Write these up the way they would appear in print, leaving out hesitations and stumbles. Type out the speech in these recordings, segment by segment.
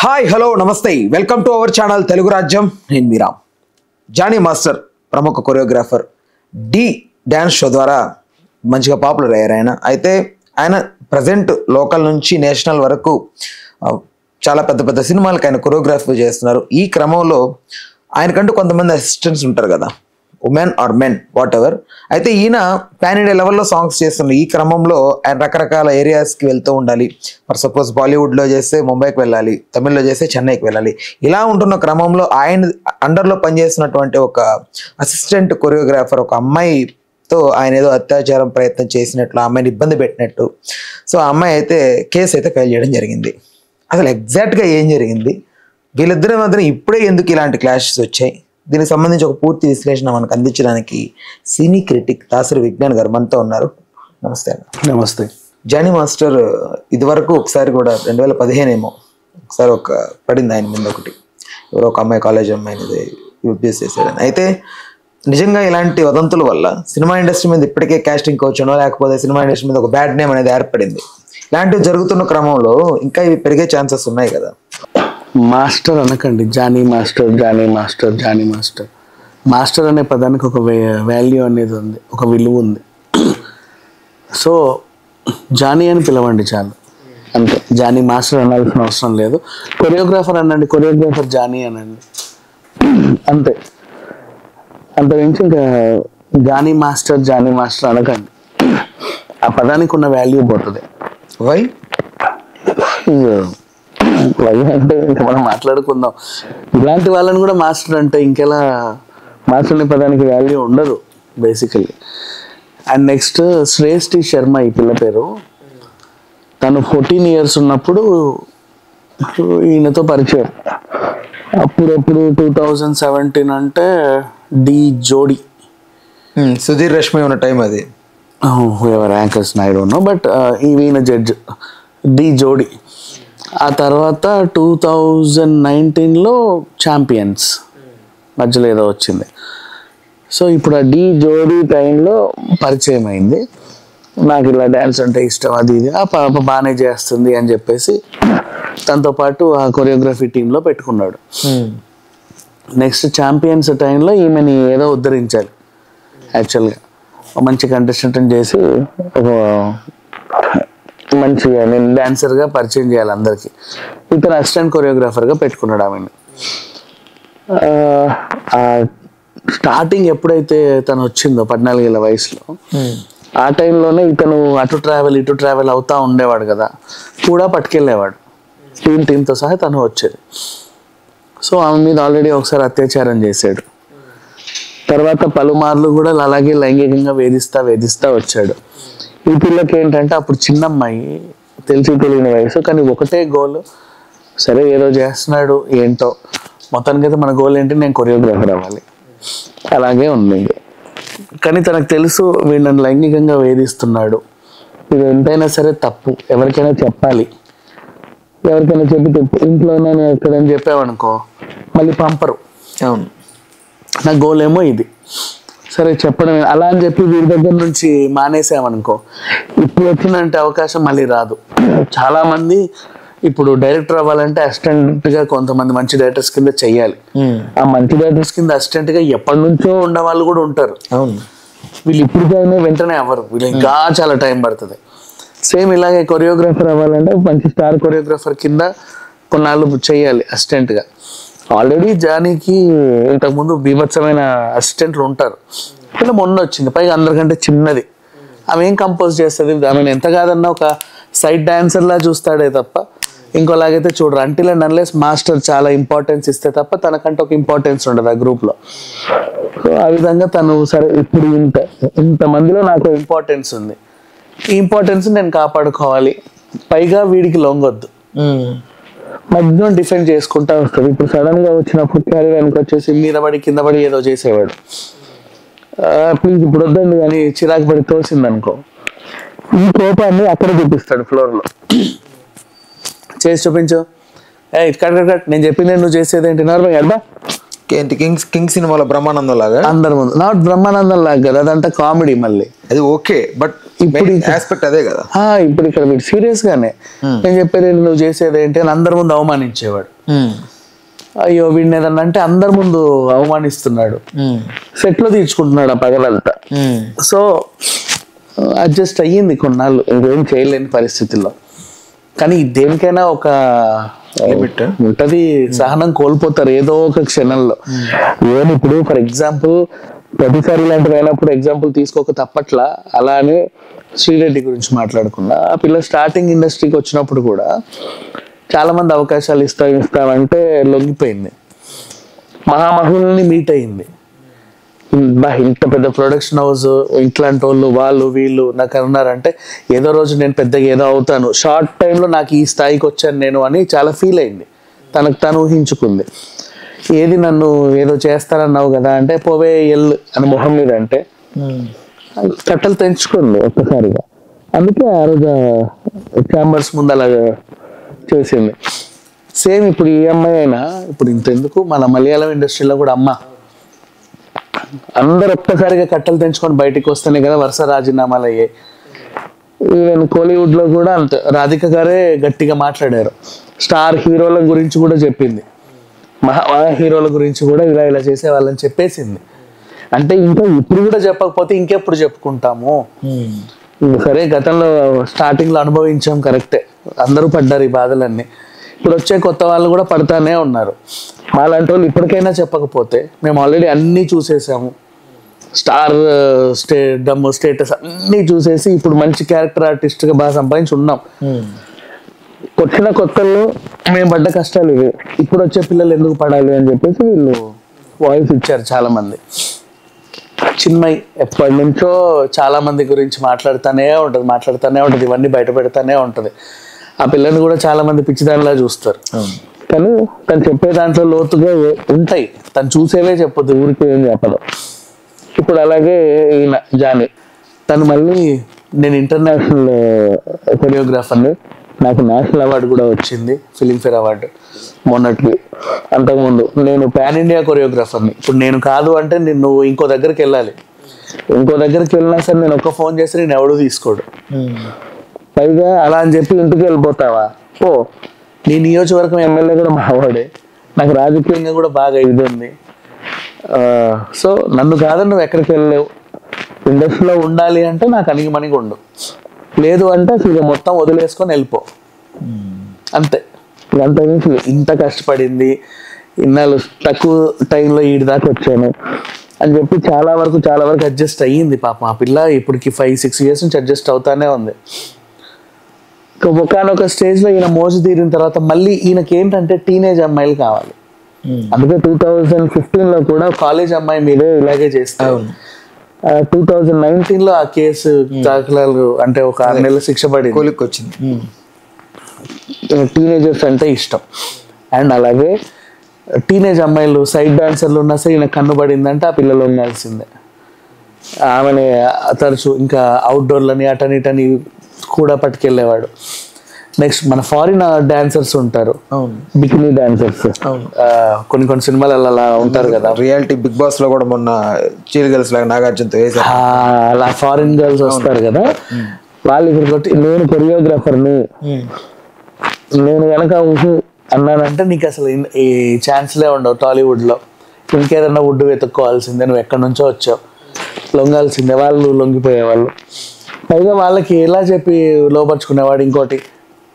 Hi hello నమస్తే welcome to our channel Telugu రాజ్యం. నేను మీరామ్. జానీ మాస్టర్ ప్రముఖ కొరియోగ్రాఫర్ డి డ్యాన్స్ షో ద్వారా మంచిగా పాపులర్ అయ్యారు అయితే ఆయన ప్రజెంట్ లోకల్ నుంచి నేషనల్ వరకు చాలా పెద్ద పెద్ద సినిమాలకు ఆయన కొరియోగ్రఫీ చేస్తున్నారు. ఈ క్రమంలో ఆయనకంటూ కొంతమంది అసిస్టెంట్స్ ఉంటారు కదా, women or men whatever. అయితే ఈయన పాన్ ఇండియా లెవెల్లో సాంగ్స్ చేస్తున్నారు. ఈ క్రమంలో ఆయన రకరకాల ఏరియాస్కి వెళ్తూ ఉండాలి. ఫర్ సపోజ్ బాలీవుడ్లో చేస్తే ముంబైకి వెళ్ళాలి, తమిళ్లో చేస్తే చెన్నైకి వెళ్ళాలి. ఇలా ఉంటున్న క్రమంలో ఆయన అండర్లో పనిచేస్తున్నటువంటి ఒక అసిస్టెంట్ కొరియోగ్రాఫర్ ఒక అమ్మాయితో ఆయన ఏదో అత్యాచారం ప్రయత్నం చేసినట్లు, ఆ అమ్మాయిని ఇబ్బంది పెట్టినట్టు. సో ఆ అమ్మాయి అయితే కేసు అయితే ఫైల్ చేయడం జరిగింది. అసలు ఎగ్జాక్ట్గా ఏం జరిగింది, వీళ్ళిద్దరి మధ్యన ఇప్పుడే ఎందుకు ఇలాంటి క్లాషెస్ వచ్చాయి, దీనికి సంబంధించి ఒక పూర్తి విశ్లేషణ మనకు అందించడానికి సినీ క్రిటిక్ దాసరి విజ్ఞాన్ గారు మనతో ఉన్నారు. నమస్తే. నమస్తే. జానీ మాస్టర్ ఇదివరకు ఒకసారి కూడా 2015 ఏమో ఒకసారి ఒక పడింది ఆయన మీద ఒకటి, ఎవరో ఒక అమ్మాయి కాలేజ్ అమ్మాయిని యూజ్ చేశాడని. అయితే నిజంగా ఇలాంటి వదంతుల వల్ల సినిమా ఇండస్ట్రీ మీద ఇప్పటికే కాస్టింగ్ కోచనో లేకపోతే సినిమా ఇండస్ట్రీ మీద ఒక బ్యాడ్ నేమ్ అనేది ఏర్పడింది. ఇలాంటివి జరుగుతున్న క్రమంలో ఇంకా ఇవి పెరిగే ఛాన్సెస్ ఉన్నాయి కదా. మాస్టర్ అనకండి, Jani master, Jani master, Jani master. Master అనే పదానికి ఒక వాల్యూ అనేది ఉంది, ఒక విలువ ఉంది. సో జానీ అని పిలవండి చాలు, అంతే. జానీ మాస్టర్ అనాల్సిన అవసరం లేదు. కొరియోగ్రాఫర్ అనండి, కొరియోగ్రాఫర్ జానీ అనండి, అంతే. అంత మించి ఇంకా జానీ మాస్టర్ అనకండి. ఆ పదానికి ఉన్న వాల్యూ పోతుంది. వై అంటే ఇంకా మనం మాట్లాడుకుందాం. ఇలాంటి వాళ్ళని కూడా మాస్టర్ అంటే ఇంకెలా, మాస్టర్ అనే పదానికి వాల్యూ ఉండదు బేసికలీ. అండ్ నెక్స్ట్ శ్రేష్ఠి శర్మ ఈ పిల్ల పేరు. తను 14 years ఉన్నప్పుడు ఈయనతో పరిచయం. అప్పుడప్పుడు 2017 అంటే డి జోడి, సుధీర్ రష్మి ఉన్న టైం అది. Ever anchors I don't know, but ఈయన జడ్జ్ డి జోడి. ఆ తర్వాత 2019లో ఛాంపియన్స్ మధ్యలో ఏదో వచ్చింది. సో ఇప్పుడు ఆ డి జోడి టైంలో పరిచయం అయింది. నాకు ఇలా డ్యాన్స్ అంటే ఇష్టం, అది ఇది, ఆ పాప బాగానే చేస్తుంది అని చెప్పేసి తనతో పాటు ఆ కొరియోగ్రఫీ టీంలో పెట్టుకున్నాడు. నెక్స్ట్ ఛాంపియన్స్ టైంలో ఈమెని ఏదో ఉద్ధరించాలి. యాక్చువల్గా మంచి కంటెస్టెంట్ చేసి ఒక మంచిగా నేను డాన్సర్గా పరిచయం చేయాలి అందరికీ. ఇతను అసిస్టెంట్ కొరియోగ్రాఫర్గా పెట్టుకున్నాడు ఆమెను. స్టార్టింగ్ ఎప్పుడైతే తను వచ్చిందో 14 ఏళ్ళ వయసులో, ఆ టైంలోనే ఇతను అటు ట్రావెల్ అవుతా ఉండేవాడు కదా, కూడా పట్టుకెళ్ళేవాడు టీంతో సహా. తను వచ్చేది. సో ఆమె మీద ఆల్రెడీ ఒకసారి అత్యాచారం చేశాడు. తర్వాత పలుమార్లు కూడా అలాగే లైంగికంగా వేధిస్తా వచ్చాడు. ఈ పిల్లకి ఏంటంటే అప్పుడు చిన్నమ్మాయి, తెలియని వయసు, కానీ ఒకటే గోల్, సరే ఏదో చేస్తున్నాడు ఏంటో, మొత్తానికైతే మన గోల్ ఏంటి, నేను కొరియోగ్రాఫర్ అవ్వాలి, అలాగే ఉంది. కానీ తనకు తెలుసు వీడు నన్ను లైంగికంగా వేధిస్తున్నాడు, ఇది ఎంతైనా సరే తప్పు, ఎవరికైనా చెప్పాలి. ఎవరికైనా చెప్పి ఇంట్లోనే ఎక్కడని చెప్పామనుకో మళ్ళీ పంపరు. అవును, నా గోల్ ఏమో ఇది, సరే చెప్పడం అలా అని చెప్పి వీరి దగ్గర నుంచి మానేసామనుకో ఇప్పుడు వచ్చినంటే అవకాశం మళ్ళీ రాదు. చాలా మంది ఇప్పుడు డైరెక్టర్ అవ్వాలంటే అసిస్టెంట్గా కొంతమంది మంచి డైరెక్టర్స్ కింద చెయ్యాలి. ఆ మంచి డైరెక్టర్స్ కింద అసిస్టెంట్గా ఎప్పటి నుంచో ఉన్న వాళ్ళు కూడా ఉంటారు. అవును, వీళ్ళు ఇప్పటికైనా వెంటనే అవ్వరు, వీళ్ళు ఇంకా చాలా టైం పడుతుంది. సేమ్ ఇలాగే కొరియోగ్రాఫర్ అవ్వాలంటే మంచి స్టార్ కొరియోగ్రాఫర్ కింద కొన్నాళ్ళు చెయ్యాలి అసిస్టెంట్గా. ఆల్రెడీ జానీకి ఇంతకుముందు బీభత్సమైన అసిస్టెంట్లు ఉంటారు. ఇలా మొన్న వచ్చింది, పైగా అందరికంటే చిన్నది. ఆమె ఏం కంపోజ్ చేస్తుంది, ఆమెను ఎంత కాదన్నా ఒక సైడ్ డాన్సర్లా చూస్తాడే తప్ప ఇంకోలాగైతే చూడరు. అంటిల్ అండ్ అన్లెస్ మాస్టర్ చాలా ఇంపార్టెన్స్ ఇస్తే తప్ప తనకంటే ఒక ఇంపార్టెన్స్ ఉండదు ఆ గ్రూప్లో. సో ఆ విధంగా తను సరే ఇప్పుడు ఇంతమందిలో నాకు ఇంపార్టెన్స్ ఉంది, ఈ ఇంపార్టెన్స్ నేను కాపాడుకోవాలి, పైగా వీడికి లొంగొద్దు, మధ్యలో డిఫెండ్ చేసుకుంటా వస్తుంది. ఇప్పుడు సడన్ గా వచ్చినప్పుడు క్యారీ వెనక వచ్చేసి మీద పడి కింద పడి ఏదో చేసేవాడు. ప్లీజ్ ఇప్పుడు వద్దండి కానీ చిరాకు పడి తోసింది అనుకో, ఈ కోపాన్ని అక్కడ చూపిస్తాడు ఫ్లోర్లో. చేసి చూపించు, కట్ నేను చెప్పింది నువ్వు చేసేది ఏంటి, నార్మల్ కదా. ఏంటి కింగ్ సినిమాలో బ్రహ్మానందం లాగా అందరి ముందు, నాట్ బ్రహ్మానందం లాగా కదా, అదంతా కామెడీ. మళ్ళీ అది ఓకే, బట్ ఇప్పుడు ఆస్పెక్ట్ అదే కదా. ఇప్పుడు ఇక్కడ వీడు సీరియస్ గానే నేను చెప్పేది నువ్వు చేసేది ఏంటి అని అందరి ముందు అవమానించేవాడు. అయ్యో వీడిని ఏదన్నా అంటే అందరి ముందు అవమానిస్తున్నాడు, సెట్ లో తీర్చుకుంటున్నాడు ఆ పగలంతా. సో అడ్జస్ట్ అయ్యింది కొన్నాళ్ళు, ఇంకేం చేయలేని పరిస్థితుల్లో. కానీ దేనికైనా ఒక ఉంటది, సహనం కోల్పోతారు ఏదో ఒక క్షణంలో. ఏమి ఇప్పుడు ఫర్ ఎగ్జాంపుల్ ప్రతిసారి ఇలాంటివి అయినప్పుడు ఎగ్జాంపుల్ తీసుకోక తప్పట్లా. అలా అని శ్రీరెడ్డి గురించి మాట్లాడుకున్నా, ఆ పిల్ల స్టార్టింగ్ ఇండస్ట్రీకి వచ్చినప్పుడు కూడా చాలా మంది అవకాశాలు ఇస్తామంటే లొంగిపోయింది. మహామహుల్ని మీట్ అయింది. ఇంత పెద్ద ప్రొడక్షన్ హౌస్, ఇట్లాంటి వాళ్ళు వీళ్ళు నాకు అన్నారంటే ఏదో రోజు నేను పెద్దగా ఏదో అవుతాను, షార్ట్ టైంలో నాకు ఈ స్థాయికి వచ్చాను నేను అని చాలా ఫీల్ అయింది. తనకు తను ఊహించుకుంది. ఏది నన్ను ఏదో చేస్తానన్నావు కదా అంటే పోవే ఎల్ అని మొహం మీద అంటే కట్టలు తెంచుకుంది ఒక్కసారిగా. అందుకే ఆ రోజు ఛాంబర్స్ ముందు అలా చేసింది. సేమ్ ఇప్పుడు ఈ అమ్మాయి అయినా ఇప్పుడు ఇంతెందుకు మన మలయాళం ఇండస్ట్రీలో కూడా అందరు ఒక్కసారిగా కట్టలు తెంచుకొని బయటికి వస్తేనే కదా వరుస రాజీనామాలు అయ్యాయి. ఈవెన్ కోలీవుడ్ లో కూడా అంత రాధిక గారే గట్టిగా మాట్లాడారు. స్టార్ హీరోల గురించి కూడా చెప్పింది, మహా హీరోల గురించి కూడా ఇలా చేసే వాళ్ళని చెప్పేసింది. అంటే ఇంకా ఇప్పుడు కూడా చెప్పకపోతే ఇంకెప్పుడు చెప్పుకుంటాము. సరే గతంలో స్టార్టింగ్ లో అనుభవించాం, కరెక్టే, అందరూ పడ్డారు ఈ బాధలన్నీ. ఇప్పుడు వచ్చే కొత్త వాళ్ళు కూడా పడతానే ఉన్నారు. మాలాంటి వాళ్ళు ఇప్పటికైనా చెప్పకపోతే మేము ఆల్రెడీ అన్నీ చూసేసాము, స్టేటస్ అన్నీ చూసేసి ఇప్పుడు మంచి క్యారెక్టర్ ఆర్టిస్ట్గా బాగా సంపాదించి ఉన్నాం. వచ్చిన కొత్తల్లో మేము పడ్డ కష్టాలు ఇవి, ఇప్పుడు వచ్చే పిల్లలు ఎందుకు పడాలి అని చెప్పేసి వీళ్ళు వాయిస్ ఇచ్చారు చాలా మంది. చిన్మయ్ ఎప్పటి నుంచో చాలా మంది గురించి మాట్లాడుతూనే ఉంటుంది, ఇవన్నీ బయట పెడతానే ఉంటుంది. ఆ పిల్లని కూడా చాలా మంది పిచ్చిదానిలా చూస్తారు. కానీ తను చెప్పే దాంట్లో లోతుగా ఉంటాయి, తను చూసేవే చెప్పదు, ఊరికి ఏం చెప్పదు. ఇప్పుడు అలాగే ఈయన జానీ, తను మళ్ళీ నేను ఇంటర్నేషనల్ కొరియోగ్రాఫర్ని, నాకు నేషనల్ అవార్డు కూడా వచ్చింది, ఫిలింఫేర్ అవార్డు మొన్నటికి. అంతకుముందు నేను పాన్ ఇండియా కొరియోగ్రాఫర్ని. ఇప్పుడు నేను కాదు అంటే నువ్వు ఇంకో దగ్గరికి వెళ్ళాలి, ఇంకో దగ్గరికి వెళ్ళినా సరే నేను ఒక్క ఫోన్ చేస్తే నేను ఎవడూ తీసుకోడు. పైగా అలా అని చెప్పి ఇంటికి వెళ్ళిపోతావా, ఓ నీ నియోజకవర్గం ఎమ్మెల్యే కూడా మావాడే, నాకు రాజకీయంగా కూడా బాగా ఇది ఉంది. సో నన్ను కాదని నువ్వు ఎక్కడికి వెళ్ళలేవు. ఇండస్ట్రీలో ఉండాలి అంటే నాకు అణిగిమణిగి ఉండు, లేదు అంటే అసలు మొత్తం వదిలేసుకొని వెళ్ళిపో, అంతే. అంత నుంచి ఇంత కష్టపడింది, ఇన్నాళ్ళు తక్కువ టైంలో ఈడి దాకా వచ్చాను అని చెప్పి చాలా వరకు అడ్జస్ట్ అయ్యింది పాపం ఆ పిల్ల. ఇప్పటికి 5-6 years నుంచి అడ్జస్ట్ అవుతానే ఉంది. ఒకనొక స్టేజ్లో ఈయన మోజు తీరిన తర్వాత మళ్ళీ ఈయనకి ఏంటంటే టీనేజ్ అమ్మాయిలు కావాలి. అందుకే 2015లో కూడా కాలేజ్ అమ్మాయి మీదే ఇలాగే చేస్తారు. 2019లో ఆ కేసు దాఖలాలు అంటే ఒక 6 నెలల శిక్ష పడింది. టీనేజర్స్ అంటే ఇష్టం. అండ్ అలాగే టీనేజ్ అమ్మాయిలు సైడ్ డాన్సర్లు ఉన్నా సరే ఈయన కన్ను పడిందంటే ఆ పిల్లలు ఉండాల్సిందే. ఆమెని తరచు ఇంకా అవుట్డోర్లని అటని కూడా పట్టుకెళ్ళేవాడు. నెక్స్ట్ మన ఫారిన్ డాన్సర్స్ ఉంటారు, బికినీ డాన్సర్స్, కొన్ని సినిమాలలో అలా ఉంటారు కదా. రియాలిటీ బిగ్ బాస్ లో కూడా మొన్న చీల్ గర్ల్స్ లాగా నాగార్జునతో అలా ఫారిన్ గర్ల్స్ వస్తారు కదా, వాళ్ళు ఇక్కడ నేను కొరియోగ్రాఫర్ని, నేను కనుక అన్నానంటే నీకు అసలు ఈ ఛాన్స్లే ఉండవు. టాలీవుడ్ లో ఇంకేదన్నా వుడ్ వెతుక్కోవాల్సిందే, నువ్వు ఎక్కడి నుంచో వచ్చావు, లొంగాల్సిందే. వాళ్ళు లొంగిపోయేవాళ్ళు. పైగా వాళ్ళకి ఎలా చెప్పి లోపరుచుకునేవాడు, ఇంకోటి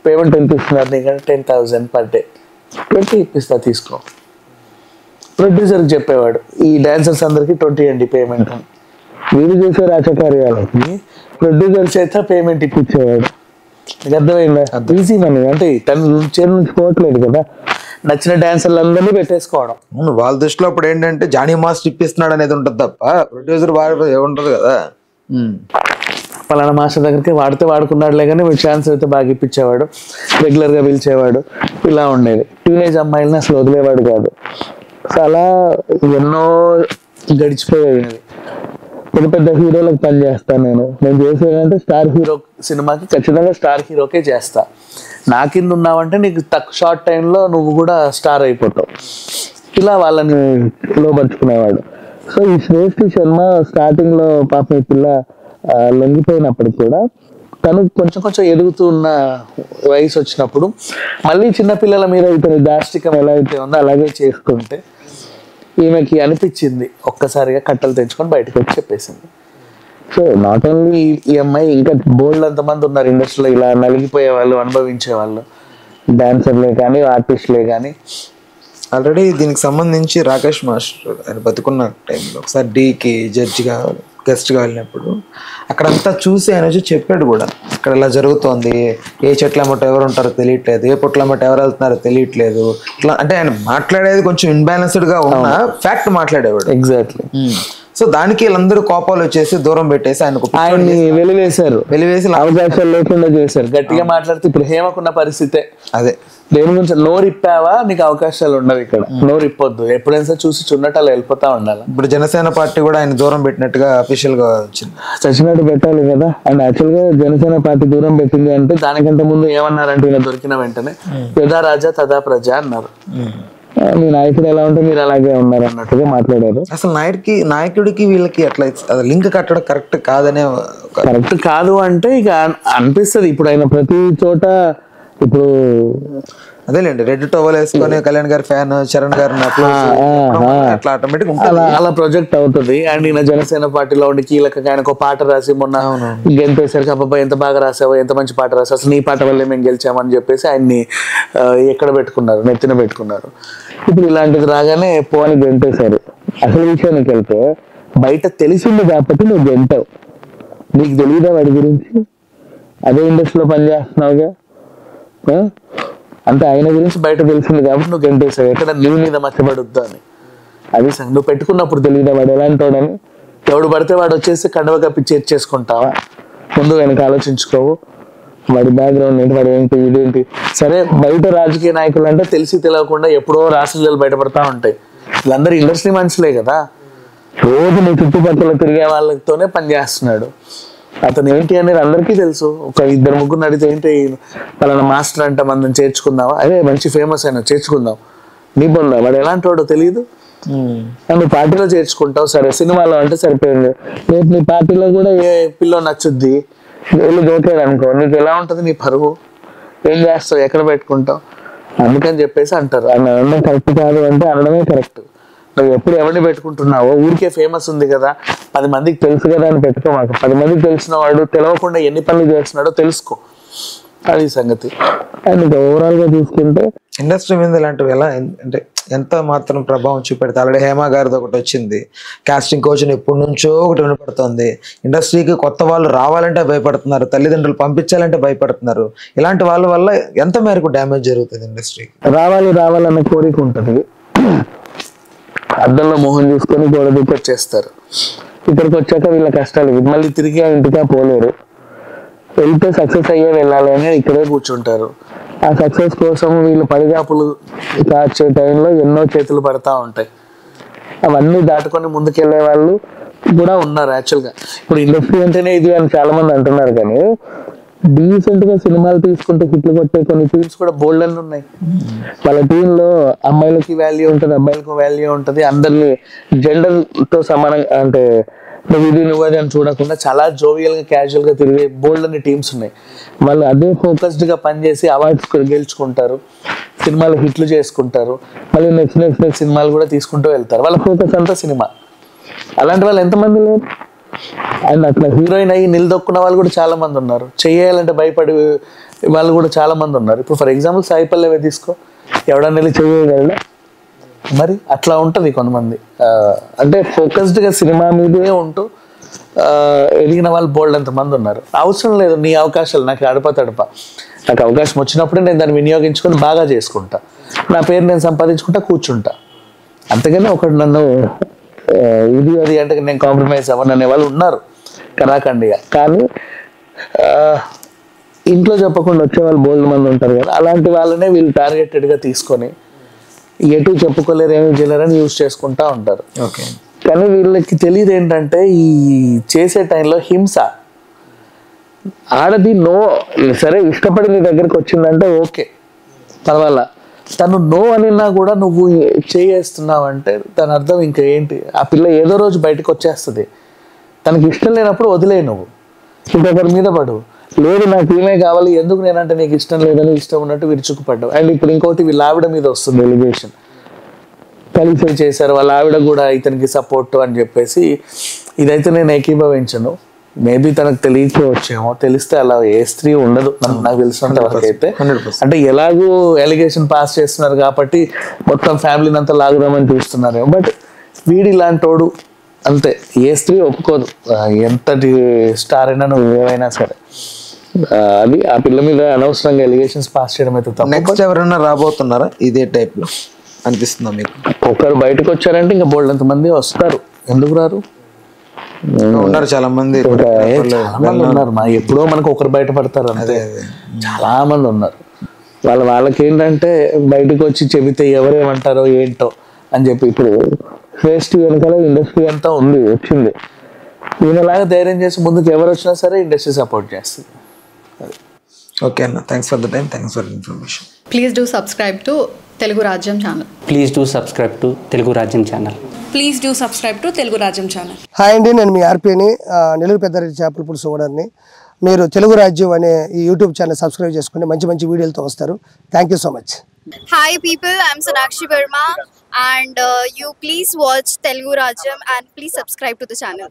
పేమెంట్ ఎంత ఇస్తున్నారు నీకంటే 10,000 per day, 20 ఇప్పిస్తా తీసుకో. ప్రొడ్యూసర్కి చెప్పేవాడు ఈ డాన్సర్స్ అందరికి 20 అండి పేమెంట్ అని. వీళ్ళు చేసే రాజకార్యాలకి ప్రొడ్యూసర్ చేత పేమెంట్ ఇప్పించేవాడు. నీకు అర్థమైందా? ఈజీ మనీ, అంటే తన చేరు నుంచి పోవట్లేదు కదా, నచ్చిన డాన్సర్లు అందరినీ పెట్టేసుకోవడం. వాళ్ళ దృష్టిలో అప్పుడు ఏంటంటే జానీ మాస్టర్ ఇప్పిస్తున్నాడు అనేది ఉంటుంది తప్ప ప్రొడ్యూసర్ ఏముంటది కదా. పలానా మాస్టర్ దగ్గరికి వాడుకున్నాడులే కానీ ఛాన్స్ అయితే బాగా ఇప్పించేవాడు, రెగ్యులర్గా పిలిచేవాడు, ఇలా ఉండేది. టీనేజ్ అమ్మాయిలని అసలు వదిలేవాడు కాదు. సో అలా ఎన్నో గడిచిపోయేది. పెద్ద హీరోలకు పని చేస్తాను నేను చేసేదంటే స్టార్ హీరో సినిమాకి ఖచ్చితంగా స్టార్ హీరోకే చేస్తా. నా కింద ఉన్నావంటే నీకు తక్కువ షార్ట్ టైంలో నువ్వు కూడా స్టార్ అయిపోతావు. ఇలా వాళ్ళని లోపరుచుకునేవాడు. సో ఈ శ్రేష్ఠి శర్మ స్టార్టింగ్లో పాపం ఈ పిల్ల లొంగిపోయినప్పటికి కూడా తను కొంచెం కొంచెం ఎదుగుతున్న వయసు వచ్చినప్పుడు మళ్ళీ చిన్నపిల్లల మీద ఇతని దాష్టికం ఎలా అయితే ఉందో అలాగే చేసుకుంటే ఈమెకి అనిపించింది, ఒక్కసారిగా కట్టలు తెచ్చుకొని బయటకు వచ్చి చెప్పేసింది. సో నాట్ ఓన్లీ ఈ అమ్మాయి, ఇంకా బోల్డ్ అంతమంది ఉన్నారు ఇండస్ట్రీలో ఇలా నలిగిపోయే వాళ్ళు, అనుభవించే వాళ్ళు, డాన్సర్లే కానీ ఆర్టిస్టులే కానీ. ఆల్రెడీ దీనికి సంబంధించి రాకేష్ మాస్టర్ ఆయన బతుకున్న టైంలో ఒకసారి డీకి జడ్జిగా గెస్ట్గా వెళ్ళినప్పుడు అక్కడంతా చూసి ఆయన వచ్చి చెప్పాడు కూడా, ఇక్కడ ఇలా జరుగుతోంది, ఏ చెట్ల మట్ట ఎవరు ఉంటారో తెలియట్లేదు, ఏ పొట్ల మట్ట ఎవరు వెళ్తున్నారో తెలియట్లేదు, ఇట్లా అంటే ఆయన మాట్లాడేది కొంచెం ఇన్బ్యాలెన్స్డ్గా ఉన్న ఫ్యాక్ట్ మాట్లాడేవాడు. ఎగ్జాక్ట్లీ. సో దానికి వీళ్ళందరూ కోపాలు వచ్చేసి దూరం పెట్టేసి ఆయన్ని వెలివేసి అవకాశాలు లేకుండా చేశారు. గట్టిగా మాట్లాడితే ఇప్పుడు హేమకున్న పరిస్థితే అదే. దేని గురించి నోరు ఇప్పావా నీకు అవకాశాలు ఉండవు, ఇక్కడ నోరు ఇప్పొద్దు, ఎప్పుడైనా చూసి చున్నట్టు అలా వెళ్ళిపోతా ఉండాలి. ఇప్పుడు జనసేన పార్టీ కూడా ఆయన దూరం పెట్టినట్టుగా అఫీషియల్ గా వచ్చింది. చచ్చినట్టు పెట్టాలి కదా. అండ్ యాక్చువల్ గా జనసేన పార్టీ దూరం పెట్టింది అంటే దానికంటే ముందు ఏమన్నారంటే ఈయన దొరికిన వెంటనే యథా రాజా తదా ప్రజ అన్నారు. మీ నాయకుడు ఎలా ఉంటే మీరు అలాగే ఉన్నారు అన్నట్టుగా మాట్లాడారు. అసలు నాయకుడికి వీళ్ళకి అట్లా లింక్ కట్టడం కరెక్ట్ కాదనే. కరెక్ట్ కాదు అంటే ఇక అనిపిస్తుంది. ఇప్పుడు ఆయన ప్రతి చోట ఇప్పుడు అదేలేండి రెడ్ టవల్ వేసుకొని కళ్యాణ్ గారి ఫ్యాన్, చరణ్ గారిని అట్లా ఆటోమేటిక్ అలా ప్రొజెక్ట్ అవుతుంది. అండ్ ఈయన జనసేన పార్టీలో ఉండి కీలకంగా ఆయనకు ఒక పాట రాసి మొన్న గెలిపేసరికి అబ్బాయి ఎంత బాగా రాసావు, ఎంత మంచి పాట రాసావు, అసలు నీ పాట వల్లే మేము గెలిచామని చెప్పేసి ఆయన్ని ఎక్కడ పెట్టుకున్నారు, నెత్తిన పెట్టుకున్నారు. ఇప్పుడు ఇలాంటిది రాగానే పోని గెంటేశారు. అసలు విషయానికి వెళ్తే బయట తెలిసింది కాబట్టి నువ్వు గెంటావు, నీకు తెలియదా వాడి గురించి, అదే ఇండస్ట్రీలో పనిచేస్తున్నావుగా, అంటే ఆయన గురించి బయట తెలిసింది కాబట్టి నువ్వు గెంటేసావు, ఎక్కడ నీ మీద మచ్చబడొద్దు అని. అది నువ్వు పెట్టుకున్నప్పుడు తెలియదా వాడు ఎలాంటి వాడని. ఎవడు పడితే వాడు వచ్చేసి కండవ కప్పి చేర్చేసుకుంటావా, ముందు వెనక ఆలోచించుకోవు, వాడి బ్యాక్గ్రౌండ్ ఏంటి, వాడు ఏంటి, ఇదేంటి. సరే బయట రాజకీయ నాయకులు అంటే తెలిసి తెలియకుండా ఎప్పుడో రాష్ట్రాలు బయటపడతా ఉంటాయి. వీళ్ళందరూ ఇండస్ట్రీ మనుషులే కదా, రోజు నీ చుట్టుపక్కల తిరిగే వాళ్ళతోనే పనిచేస్తున్నాడు. అతను ఏంటి అనేది అందరికీ తెలుసు. ఒక 2-3 అడిగితే ఏంటి పలానా మాస్టర్ అంటే మనం చేర్చుకుందామా, అదే మంచి ఫేమస్ అయినా చేర్చుకుందాం, నీ పొందా వాడు ఎలాంటి వాడో తెలియదు, నువ్వు పార్టీలో చేర్చుకుంటావు. సరే సినిమాలో అంటే సరిపోయింది, రేపు నీ పార్టీలో కూడా ఏ పిల్లో నచ్చుద్ది, వీళ్ళు జోకేది అనుకో, నీకు ఎలా ఉంటుంది నీ పరువు, ఏం చేస్తావు, ఎక్కడ పెట్టుకుంటావు, అందుకని చెప్పేసి అంటారు. అనడం కరెక్ట్ కాదు అంటే అనడమే కరెక్ట్. నువ్వు ఎప్పుడు ఎవరిని పెట్టుకుంటున్నావో, ఊరికే ఫేమస్ ఉంది కదా 10 మందికి తెలుసు కదా అని పెట్టుకో. మాకు 10 మందికి తెలిసిన వాడు తెలియకుండా ఎన్ని పనులు చేస్తున్నాడో తెలుసుకో, అది సంగతి. అండ్ ఓవరాల్ గా చూసుకుంటే ఇండస్ట్రీ మీద ఇలాంటివి ఎలా అంటే ఎంత మాత్రం ప్రభావం చూపెడితే, ఆల్రెడీ హేమ గారిది ఒకటి వచ్చింది, కాస్టింగ్ కోచ్ ఎప్పటి నుంచో ఒకటి వినపడుతుంది, ఇండస్ట్రీకి కొత్త వాళ్ళు రావాలంటే భయపడుతున్నారు, తల్లిదండ్రులు పంపించాలంటే భయపడుతున్నారు. ఇలాంటి వాళ్ళ వల్ల ఎంత మేరకు డ్యామేజ్ జరుగుతుంది ఇండస్ట్రీకి? రావాలన్న కోరిక ఉంటుంది, అద్దంలో మోహన్ చూసుకొని గోడ దుప్పటి చేస్తారు. ఇక్కడికి వచ్చాక వీళ్ళ కష్టాలు మళ్ళీ తిరిగి ఇంటికా పోలేరు, వెళ్తే సక్సెస్ అయ్యే వెళ్ళాలి అని ఇక్కడే కూర్చుంటారు. ఆ సక్సెస్ కోసం వీళ్ళు పడిగాపులు కాచే టైంలో ఎన్నో చేతులు పడతా ఉంటాయి. అవన్నీ దాటుకొని ముందుకెళ్లే వాళ్ళు కూడా ఉన్నారు. యాక్చువల్గా ఇప్పుడు ఇండస్ట్రీ అంటేనే ఇది అని చాలా మంది అంటున్నారు, కానీ డీసెంట్ గా సినిమాలు తీసుకుంటే హిట్లు కొట్టే కొన్ని టీమ్స్ కూడా బోల్డ్ అన్ని ఉన్నాయి. వాళ్ళ టీంలో అమ్మాయిలకి వాల్యూ ఉంటుంది, అబ్బాయిలకు వాల్యూ ఉంటుంది, అందరినీ జెండర్ తో సమానంగా అంటే నువ్వు అది అని చూడకుండా చాలా జోవియల్ గా క్యాజువల్ గా తిరిగే బోల్డ్ అనే టీమ్స్ ఉన్నాయి. వాళ్ళు అదే ఫోకస్డ్ గా పనిచేసి అవార్డ్స్ గెలుచుకుంటారు, సినిమాలు హిట్లు చేసుకుంటారు, మళ్ళీ నెక్స్ట్ సినిమాలు కూడా తీసుకుంటూ వెళ్తారు. వాళ్ళ ఫోకస్ అంతా సినిమా. అలాంటి వాళ్ళు ఎంతమంది లేరు. అండ్ అట్లా హీరోయిన్ అయ్యి నిలదొక్కున్న వాళ్ళు కూడా చాలా మంది ఉన్నారు, చేయాలంటే భయపడి వాళ్ళు కూడా చాలా మంది ఉన్నారు. ఇప్పుడు ఫర్ ఎగ్జాంపుల్ సాయి పల్లవి తీసుకో, ఎవడన్నా వెళ్ళి చేయగలడా? మరి అట్లా ఉంటుంది కొంతమంది. అంటే ఫోకస్డ్గా సినిమా మీదే ఉంటూ ఎదిగిన వాళ్ళు బోల్డ్ ఎంతమంది ఉన్నారు. అవసరం లేదు నీ అవకాశాలు, నాకు తడప నాకు అవకాశం వచ్చినప్పుడే నేను దాన్ని వినియోగించుకొని బాగా చేసుకుంటా, నా పేరు నేను సంపాదించుకుంటా, కూర్చుంటా. అంతేగాని ఒకటి నన్ను ఇది అది అంటే నేను కాంప్రమైజ్ అవ్వను అనే వాళ్ళు ఉన్నారు కరాఖండిగా. కానీ ఇంట్లో చెప్పకుండా వచ్చే వాళ్ళు బోల్డ్ మంది ఉంటారు కదా, అలాంటి వాళ్ళనే వీళ్ళు టార్గెటెడ్గా తీసుకొని ఎటు చెప్పుకోలేరు, ఏమి చేయలేరని యూజ్ చేసుకుంటా ఉంటారు. ఓకే. కానీ వీళ్ళకి తెలియదు ఏంటంటే ఈ చేసే టైంలో హింస. ఆడది నో సరే ఇష్టపడి నీ దగ్గరికి వచ్చిందంటే ఓకే పర్వాలా, తను నో అనినా కూడా నువ్వు చేస్తున్నావు అంటే దాని అర్థం ఇంకా ఏంటి, ఆ పిల్ల ఏదో రోజు బయటకు వచ్చేస్తుంది. తనకి ఇష్టం లేనప్పుడు వదిలే నువ్వు. ఇంకొకరి మీద పడు. లేదు నాకు ఈమె కావాలి, ఎందుకు నేనంటే నీకు ఇష్టం లేదని ఇష్టం ఉన్నట్టు విరుచుకుపడ్డావు. అండ్ ఇప్పుడు ఇంకోటి వీళ్ళ ఆవిడ మీద వస్తుంది ఎలిగేషన్, కలిసి చేశారు వాళ్ళ ఆవిడ కూడా ఇతనికి సపోర్ట్ అని చెప్పేసి. ఇదైతే నేను ఏకీభవించను. మేబీ తనకు తెలియకపోవచ్చేమో, తెలిస్తే అలా ఏ స్త్రీ ఉండదు నాకు తెలిసినంత వరకు అయితే. అంటే ఎలాగూ ఎలిగేషన్ పాస్ చేస్తున్నారు కాబట్టి మొత్తం ఫ్యామిలీని అంతా లాగుదామని చూస్తున్నారేమో. బట్ వీడి ఇలాంటోడు అంతే, ఏ స్త్రీ ఒప్పుకోదు, ఎంతటి స్టార్ అయినా నువ్వు ఏమైనా సరే. అది ఆ పిల్ల మీద అనవసరంగా ఎలిగేషన్స్ పాస్ చేయడం అయితే తప్పు. నెక్స్ట్ ఎవరైనా రాబోతున్నారా ఇదే టైప్ లో అనిపిస్తుందా మీకు? ఒకరు బయటకు వచ్చారంటే ఇంకా బోల్డ్ ఎంతమంది వస్తారు, ఎందుకు రారు? ఉన్నారు చాలా మంది ఉన్నారు. ఎప్పుడో మనకు ఒకరు బయటపడతారు అంతే, చాలా మంది ఉన్నారు. వాళ్ళకి ఏంటంటే బయటకు వచ్చి చెబితే ఎవరేమంటారో ఏంటో అని చెప్పి. ఇప్పుడు ఫేస్ట్ వెనకాల ఇండస్ట్రీ అంతా ఉంది, వచ్చింది. ఈయనలాగా ధైర్యం చేసి ముందుకు ఎవరు వచ్చినా సరే ఇండస్ట్రీ సపోర్ట్ చేస్తుంది. ఓకే అన్న, thanks for the time, thanks for information. Please do subscribe to Telugu Rajyam channel. Please do subscribe to Telugu Rajyam channel. Please do subscribe to Telugu రాజ్యం ఛానల్. హాయ్ అండి, నేను మీ ఆర్పీని, నెల్లూరు పెద్దారెడ్డి చేపల పులుసు ఓనర్ని. మీరు తెలుగు రాజ్యం అనే ఈ యూట్యూబ్ ఛానల్ సబ్స్క్రైబ్ చేసుకుని మంచి మంచి వీడియోలతో వస్తారు. Thank you so much. Hi people, I'm Sonakshi Verma and you please watch Telugu Rajyam and please subscribe to the channel.